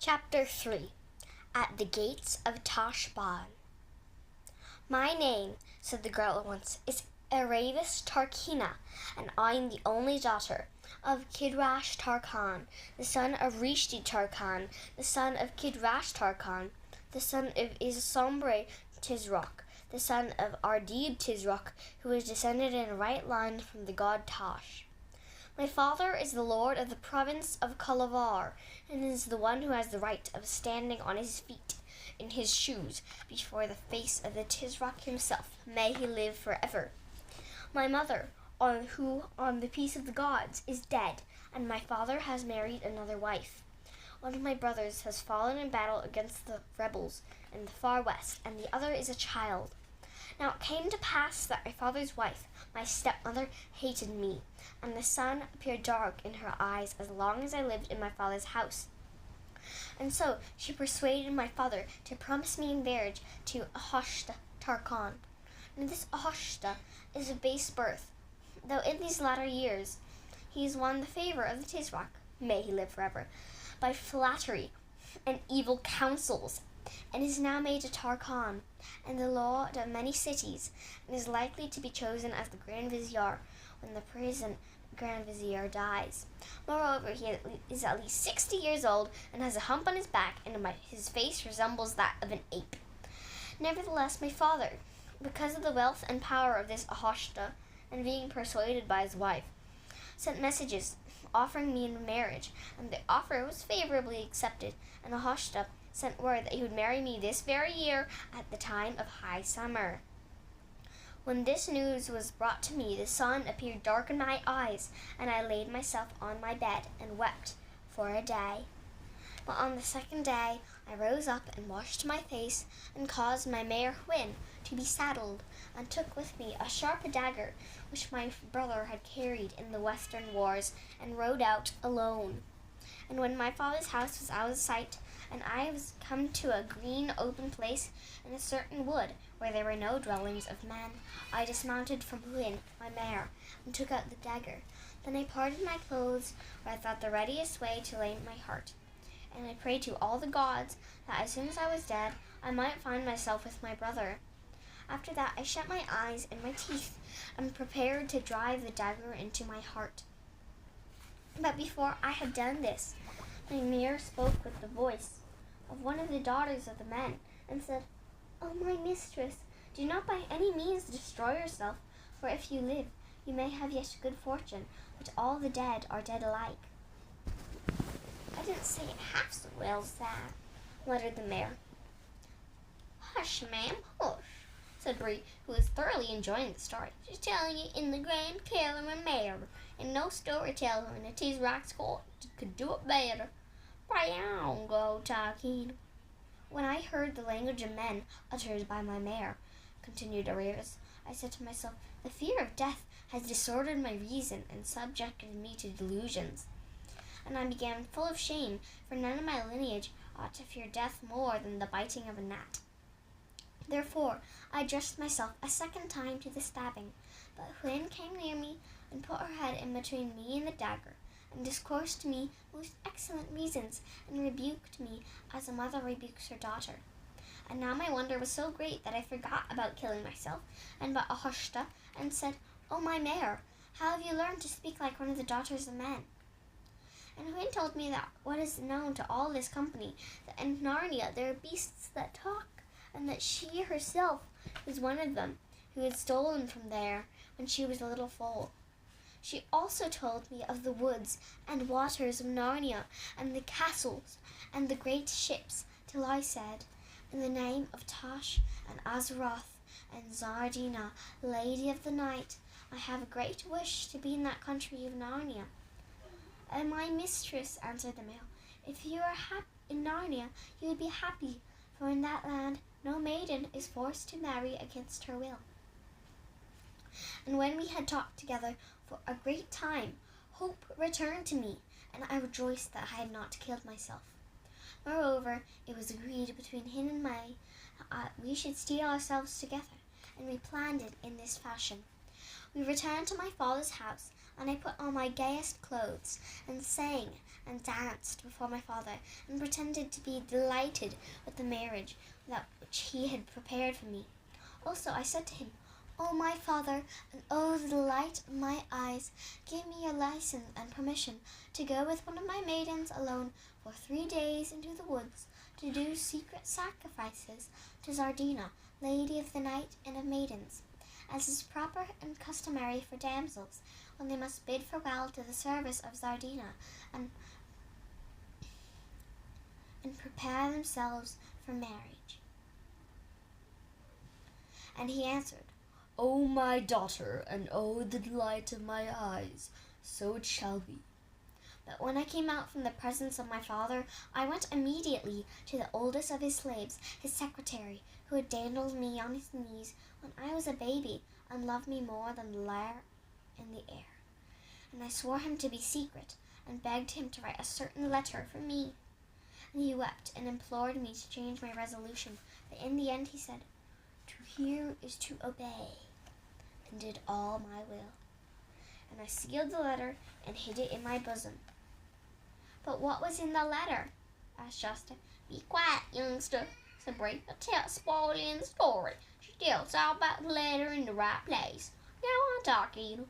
Chapter 3 At the Gates of Tashbaan. "My name," said the girl at once, "is Aravis Tarkina, and I am the only daughter of Kidrash Tarkhan, the son of Rishti Tarkhan, the son of Kidrash Tarkhan, the son of Isombre Tisroch, the son of Ardib Tisroch, who is descended in a right line from the god Tash. My father is the lord of the province of Kalavar, and is the one who has the right of standing on his feet in his shoes before the face of the Tisroch himself. May he live forever. My mother, who on the peace of the gods is dead, and my father has married another wife. One of my brothers has fallen in battle against the rebels in the far west, and the other is a child. Now it came to pass that my father's wife, my stepmother, hated me, and the sun appeared dark in her eyes as long as I lived in my father's house. And so she persuaded my father to promise me in marriage to Ahoshta Tarkhan. And this Ahoshta is of base birth, though in these latter years he has won the favor of the Tisroch, may he live forever, by flattery and evil counsels, and is now made a Tarkhan, and the lord of many cities, and is likely to be chosen as the Grand Vizier when the present Grand Vizier dies. Moreover, he is at least 60 years old, and has a hump on his back, and his face resembles that of an ape. Nevertheless, my father, because of the wealth and power of this Ahoshta, and being persuaded by his wife, sent messages offering me in marriage, and the offer was favorably accepted, and Ahoshta sent word that he would marry me this very year at the time of high summer. When this news was brought to me, the sun appeared dark in my eyes, and I laid myself on my bed and wept for a day. But on the second day I rose up and washed my face, and caused my mare Hwin to be saddled, and took with me a sharp dagger which my brother had carried in the western wars, and rode out alone. And when my father's house was out of sight, and I was come to a green open place in a certain wood where there were no dwellings of men, I dismounted from Hwin, my mare, and took out the dagger. Then I parted my clothes, where I thought the readiest way to lay my heart. And I prayed to all the gods that as soon as I was dead, I might find myself with my brother. After that I shut my eyes and my teeth, and prepared to drive the dagger into my heart. But before I had done this, my mare spoke with the voice of one of the daughters of the men, and said, "O my mistress, do not by any means destroy yourself, for if you live, you may have yet good fortune, but all the dead are dead alike." "I didn't say it half so well as that," muttered the mare. "Hush, ma'am, hush," said Bree, who was thoroughly enjoying the story. "She's telling you in the grand Caravan manner, and no storyteller in the Tisroch's court could do it better. Pray on, go, Tarkina." "When I heard the language of men uttered by my mare," continued Aravis, "I said to myself, the fear of death has disordered my reason and subjected me to delusions. And I began full of shame, for none of my lineage ought to fear death more than the biting of a gnat. Therefore I addressed myself a second time to the stabbing, but Hwin came near me and put her head in between me and the dagger, and discoursed to me most excellent reasons, and rebuked me as a mother rebukes her daughter. And now my wonder was so great that I forgot about killing myself, and but Ahoshta, and said, 'O my mare, how have you learned to speak like one of the daughters of men?' And Hwin told me that what is known to all this company, that in Narnia there are beasts that talk, and that she herself was one of them, who had stolen from there when she was a little foal. She also told me of the woods and waters of Narnia, and the castles and the great ships, till I said, 'In the name of Tash and Azeroth and Zardina, Lady of the Night, I have a great wish to be in that country of Narnia.' 'And my mistress,' answered the male, 'if you are in Narnia, you would be happy, for in that land no maiden is forced to marry against her will.' And when we had talked together for a great time, hope returned to me, and I rejoiced that I had not killed myself. Moreover, it was agreed between him and me we should steal ourselves together, and we planned it in this fashion. We returned to my father's house, and I put on my gayest clothes, and sang and danced before my father, and pretended to be delighted with the marriage that which he had prepared for me. Also I said to him, "O my father, and O the delight of my eyes, give me your license and permission to go with one of my maidens alone for 3 days into the woods, to do secret sacrifices to Zardina, lady of the night and of maidens, as is proper and customary for damsels, when they must bid farewell to the service of Zardina, and prepare themselves for marriage." And he answered, "O my daughter, and O the delight of my eyes, so it shall be." But when I came out from the presence of my father, I went immediately to the oldest of his slaves, his secretary, who had dandled me on his knees when I was a baby, and loved me more than the lyre in the air. And I swore him to be secret, and begged him to write a certain letter for me. And he wept and implored me to change my resolution, but in the end he said, "To hear is to obey," and did all my will. And I sealed the letter and hid it in my bosom. "But what was in the letter?" asked Shasta. "Be quiet, youngster," said Bree. "I'll tell spoiling the story. She tells all about the letter in the right place. Go on, Tarkina."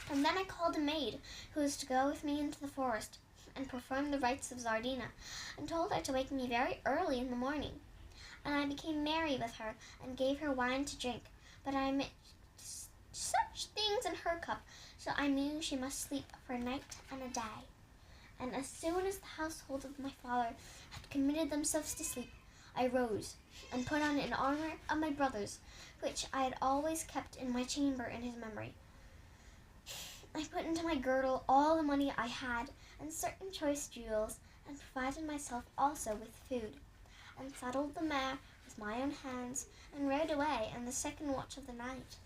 And then I called a maid who was to go with me into the forest and perform the rites of Zardina, and told her to wake me very early in the morning. And I became merry with her, and gave her wine to drink, but I mixed such things in her cup, so I knew she must sleep for a night and a day. And as soon as the household of my father had committed themselves to sleep, I rose, and put on an armor of my brother's, which I had always kept in my chamber in his memory. I put into my girdle all the money I had, and certain choice jewels, and provided myself also with food, and saddled the mare with my own hands, and rode away in the second watch of the night.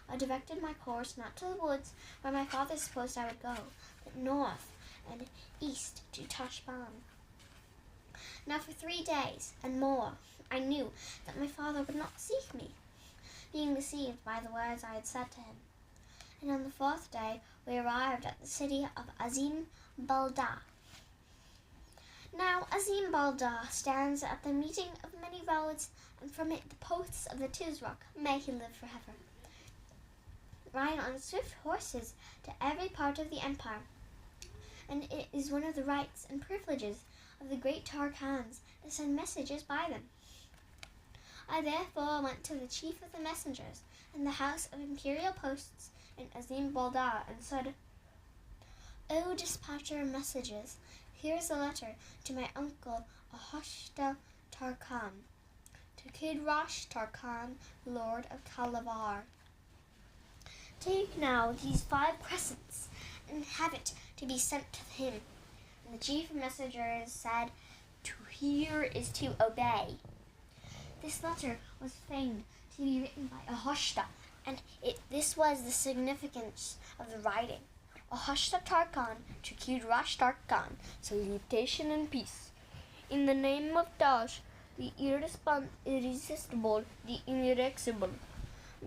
I directed my course not to the woods where my father supposed I would go, but north and east to Tashbaan. Now for 3 days and more I knew that my father would not seek me, being deceived by the words I had said to him. And on the 4th day we arrived at the city of Azim Balda. Now Azim Balda stands at the meeting of many roads, and from it the posts of the Tizrock, may he live forever, ride on swift horses to every part of the empire, and it is one of the rights and privileges of the great Tarkans to send messages by them. I therefore went to the chief of the messengers in the house of imperial posts in Azim Balda, and said, "O dispatcher of messages, here is a letter to my uncle Ahoshta Tarkan, to Kid Rosh Tarkan, lord of Kalavar. Take now these 5 crescents, and have it to be sent to him." And the chief of messengers said, "To hear is to obey." This letter was feigned to be written by Ahoshta, and this was the significance of the writing. Ahoshta Tarkan to Kid Rosh Tarkan, salutation and peace. In the name of Tash, the irresistible, the inexorable,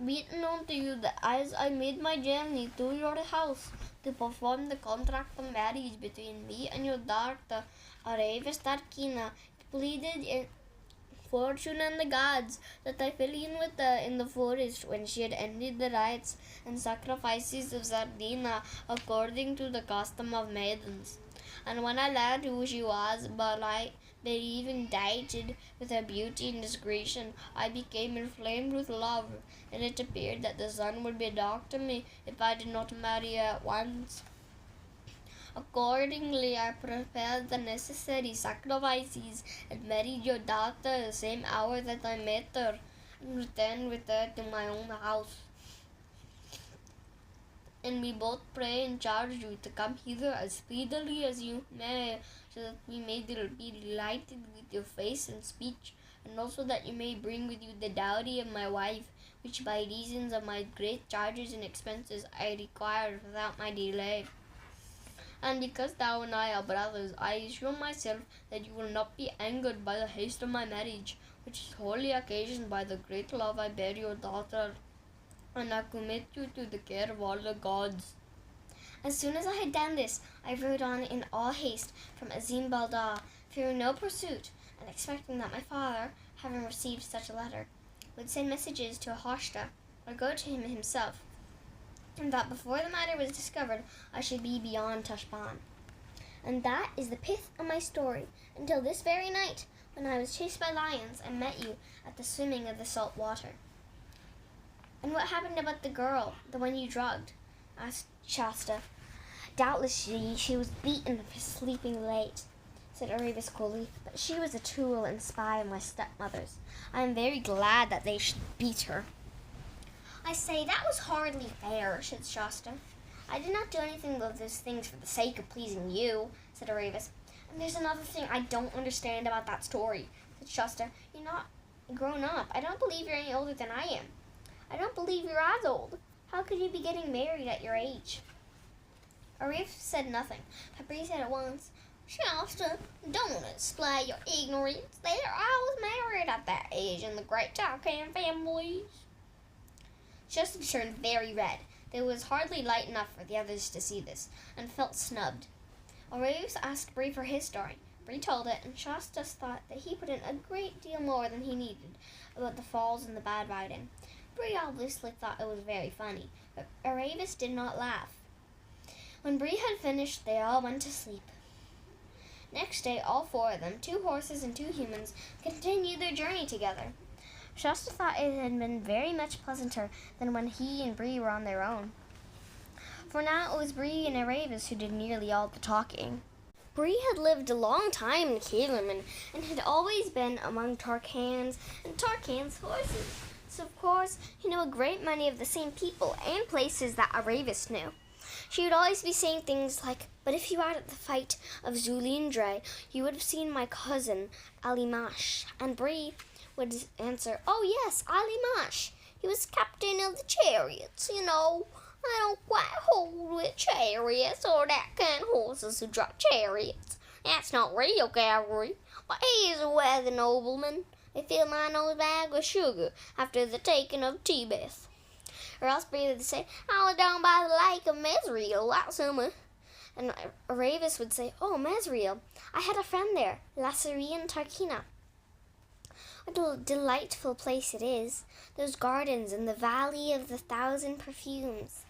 be it known to you that as I made my journey to your house to perform the contract of marriage between me and your daughter, Aravis Tarkina, it pleaded in fortune and the gods that I fell in with her in the forest when she had ended the rites and sacrifices of Zardina according to the custom of maidens. And when I learned who she was, even dieted with her beauty and discretion, I became inflamed with love, and it appeared that the sun would be dark to me if I did not marry her at once. Accordingly, I prepared the necessary sacrifices and married your daughter the same hour that I met her, and returned with her to my own house. And we both pray and charge you to come hither as speedily as you may, so that we may be delighted with your face and speech, and also that you may bring with you the dowry of my wife, which by reasons of my great charges and expenses I require without my delay. And because thou and I are brothers, I assure myself that you will not be angered by the haste of my marriage, which is wholly occasioned by the great love I bear your daughter. and I commit you to the care of all the gods. As soon as I had done this, I rode on in all haste from Azim Balda, fearing no pursuit, and expecting that my father, having received such a letter, would send messages to Ahashta, or go to him himself, and that before the matter was discovered, I should be beyond Tashbaan. And that is the pith of my story, until this very night, when I was chased by lions and met you at the swimming of the salt water. And what happened about the girl, the one you drugged? Asked Shasta. Doubtless she was beaten for sleeping late, said Aravis coolly, but she was a tool and spy of my stepmother's. I am very glad that they should beat her. I say, that was hardly fair, said Shasta. I did not do anything of those things for the sake of pleasing you, said Aravis. And there's another thing I don't understand about that story, said Shasta. You're not grown up. I don't believe you're any older than I am. I don't believe you're as old. How could you be getting married at your age? Aravis said nothing, but Bree said at once, Shasta, don't display your ignorance. I was married at that age in the great Tarkan families. Shasta turned very red. There was hardly light enough for the others to see this, and felt snubbed. Aravis asked Bree for his story. Bree told it, and Shasta thought that he put in a great deal more than he needed about the falls and the bad riding. Bree obviously thought it was very funny, but Aravis did not laugh. When Bree had finished, they all went to sleep. Next day, all four of them, 2 horses and 2 humans, continued their journey together. Shasta thought it had been very much pleasanter than when he and Bree were on their own. For now it was Bree and Aravis who did nearly all the talking. Bree had lived a long time in Kalaman and had always been among Tarkans and Tarkans' horses. So of course he knew a great many of the same people and places that Aravis knew. She would always be saying things like, but if you were at the fight of Zulindre, you would have seen my cousin, Alimash. And Bree would answer, oh yes, Alimash. He was captain of the chariots, you know. I don't quite hold with chariots or that kind of horses who draw chariots. That's not real cavalry, but he is a worthy nobleman. They filled my nose bag with sugar after the taking of Tebeth. Or else Bree would say, I was down by the lake of Mesriel last summer. And Aravis would say, oh, Mesriel, I had a friend there, Lasarian Tarkina. What a delightful place it is, those gardens in the Valley of the Thousand Perfumes.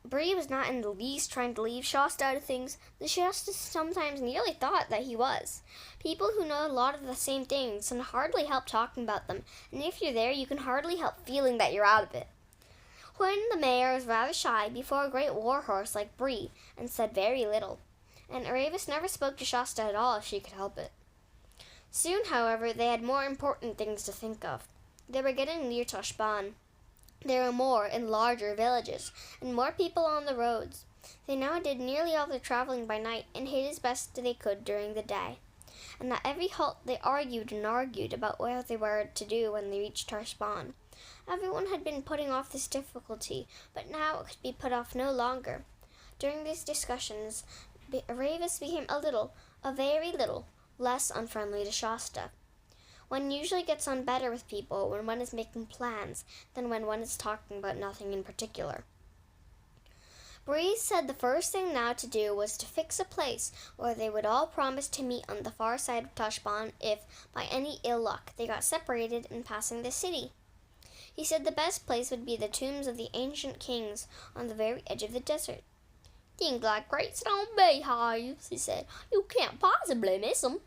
Bree was not in the least trying to leave Shasta out of things. The Shasta sometimes nearly thought that he was. People who know a lot of the same things can hardly help talking about them, and if you're there, you can hardly help feeling that you're out of it. When the mayor was rather shy before a great war horse like Bree, and said very little, and Aravis never spoke to Shasta at all if she could help it. Soon, however, they had more important things to think of. They were getting near Tashbaan. There were more and larger villages, and more people on the roads. They now did nearly all their traveling by night, and hid as best they could during the day. And at every halt they argued and argued about what they were to do when they reached Tashbaan. Everyone had been putting off this difficulty, but now it could be put off no longer. During these discussions, Aravis became a very little, less unfriendly to Shasta. One usually gets on better with people when one is making plans than when one is talking about nothing in particular. Bree said the first thing now to do was to fix a place where they would all promise to meet on the far side of Tashbaan if, by any ill luck, they got separated in passing the city. He said the best place would be the tombs of the ancient kings on the very edge of the desert. Things like great stone beehives, he said. You can't possibly miss them.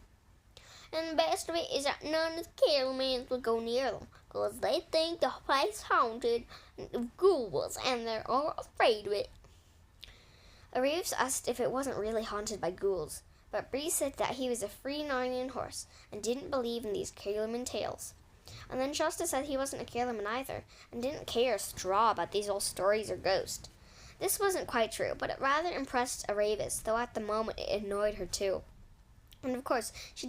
And the best of it is that none of the caravans would go near them, because they think the place haunted of ghouls, and they're all afraid of it. Aravis asked if it wasn't really haunted by ghouls, but Bree said that he was a free Narnian horse, and didn't believe in these Kalaman tales. And then Shasta said he wasn't a Kalaman either, and didn't care a straw about these old stories or ghosts. This wasn't quite true, but it rather impressed Aravis, though at the moment it annoyed her too. And of course, she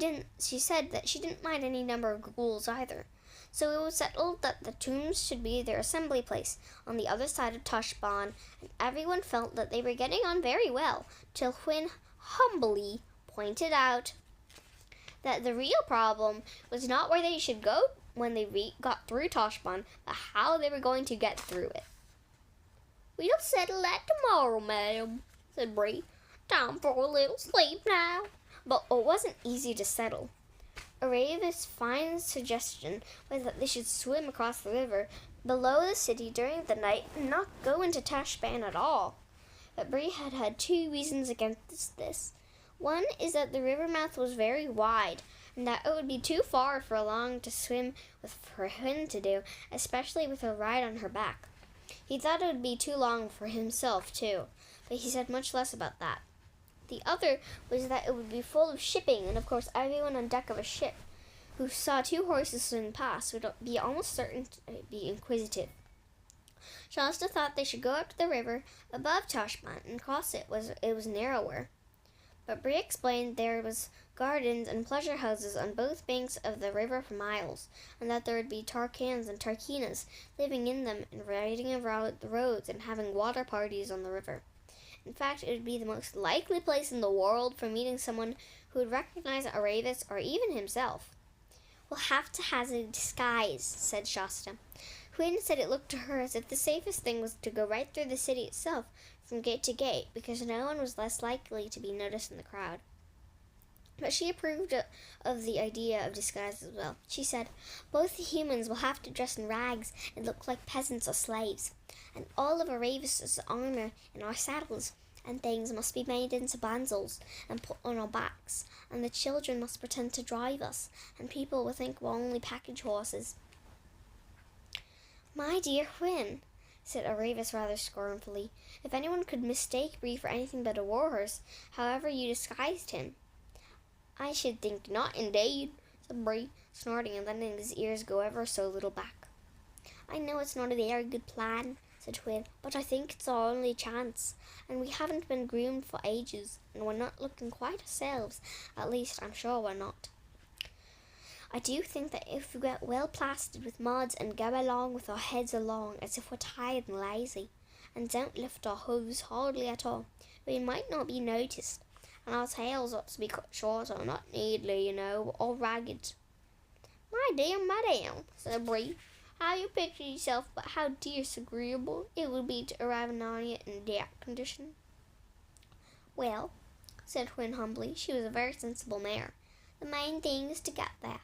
said that she didn't mind any number of ghouls either. So it was settled that the tombs should be their assembly place on the other side of Tashbaan, and everyone felt that they were getting on very well, till Hwin humbly pointed out that the real problem was not where they should go when they got through Toshban, but how they were going to get through it. "We'll settle that tomorrow, madam," said Bree. "Time for a little sleep now." But it wasn't easy to settle. Aravis' fine suggestion was that they should swim across the river below the city during the night and not go into Tashban at all. But Bree had two reasons against this. One is that the river mouth was very wide, and that it would be too far for Long to swim for Hwin to do, especially with a ride on her back. He thought it would be too long for himself, too, but he said much less about that. The other was that it would be full of shipping, and of course everyone on deck of a ship who saw two horses swim past would be almost certain to be inquisitive. Shasta thought they should go up to the river above Toshban and cross it. It was narrower. But Bree explained there was gardens and pleasure houses on both banks of the river for miles, and that there would be Tarkans and Tarkinas living in them and riding around the roads and having water parties on the river. In fact, it would be the most likely place in the world for meeting someone who would recognize Aravis or even himself. "We'll have to hazard a disguise," said Shasta. Hwin said it looked to her as if the safest thing was to go right through the city itself from gate to gate, because no one was less likely to be noticed in the crowd. But she approved of the idea of disguise as well. She said, "Both the humans will have to dress in rags and look like peasants or slaves, and all of Aravis' armor and our saddles and things must be made into bundles and put on our backs, and the children must pretend to drive us, and people will think we're only package horses." "My dear Hwin," said Aravis rather scornfully, "if anyone could mistake Bree for anything but a war horse, however you disguised him." "I should think not, indeed," said Bree, snorting and letting his ears go ever so little back. "I know it's not a very good plan," said Hwin, "but I think it's our only chance, and we haven't been groomed for ages, and we're not looking quite ourselves. At least, I'm sure we're not. I do think that if we get well plastered with mods and go along with our heads along as if we're tired and lazy, and don't lift our hooves hardly at all, we might not be noticed, and our tails ought to be cut shorter, not neatly, or ragged." "My dear madam," said Bree, "how you picture yourself, but how disagreeable it would be to arrive on it in that condition." "Well," said Hwin humbly, she was a very sensible mare, "the main thing is to get there."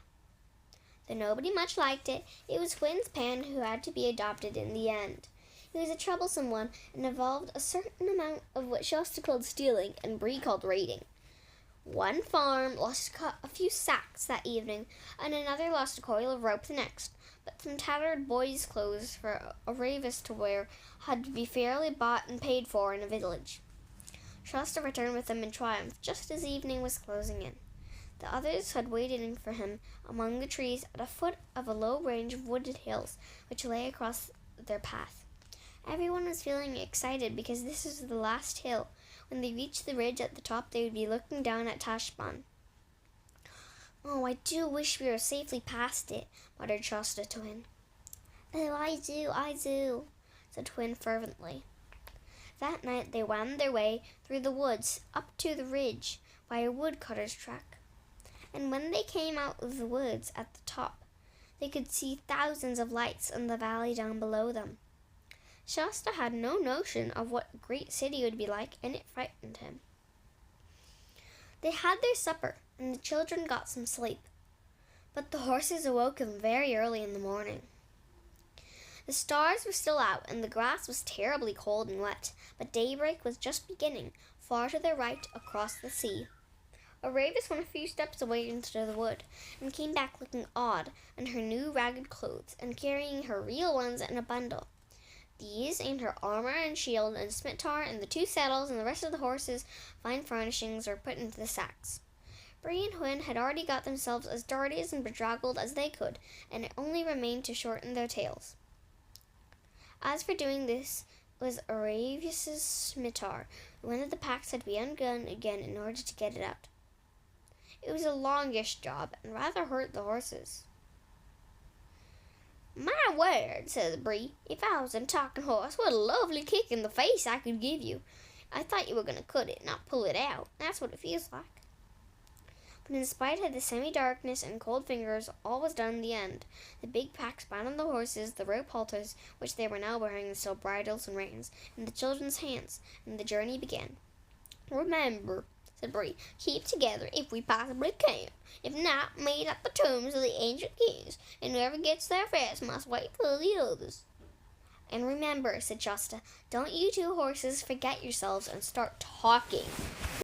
Though nobody much liked it, it was Hwin's plan who had to be adopted in the end. He was a troublesome one, and involved a certain amount of what Shasta called stealing and Bree called raiding. One farm lost a few sacks that evening, and another lost a coil of rope the next, but some tattered boys' clothes for Aravis to wear had to be fairly bought and paid for in a village. Shasta returned with them in triumph just as evening was closing in. The others had waited for him among the trees at the foot of a low range of wooded hills which lay across their path. Everyone was feeling excited because this was the last hill. When they reached the ridge at the top, they would be looking down at Tashban. "Oh, I do wish we were safely past it," muttered Shasta to Hwin. "Oh, I do," said Hwin fervently. That night they wound their way through the woods up to the ridge by a woodcutter's track. And when they came out of the woods at the top, they could see thousands of lights in the valley down below them. Shasta had no notion of what a great city would be like, and it frightened him. They had their supper, and the children got some sleep, but the horses awoke them very early in the morning. The stars were still out, and the grass was terribly cold and wet, but daybreak was just beginning, far to their right across the sea. Aravis went a few steps away into the wood, and came back looking odd in her new ragged clothes, and carrying her real ones in a bundle. These, and her armor and shield and scimitar and the two saddles and the rest of the horses' fine furnishings, were put into the sacks. Bree and Hwin had already got themselves as dirty and bedraggled as they could, and it only remained to shorten their tails. As for doing this was Aravis' scimitar. One of the packs had to be undone again in order to get it out. It was a longish job, and rather hurt the horses. "My word," said Bree, "if I was a talking horse, what a lovely kick in the face I could give you. I thought you were going to cut it, not pull it out. That's what it feels like." But in spite of the semi-darkness and cold fingers, all was done in the end. The big packs bound on the horses, the rope halters, which they were now wearing instead of bridles and reins, in the children's hands, and the journey began. "Remember," said Bree, "keep together if we possibly can. If not, meet at the tombs of the ancient kings, and whoever gets there first must wait for the others." "And remember," said Shasta, "don't you two horses forget yourselves and start talking."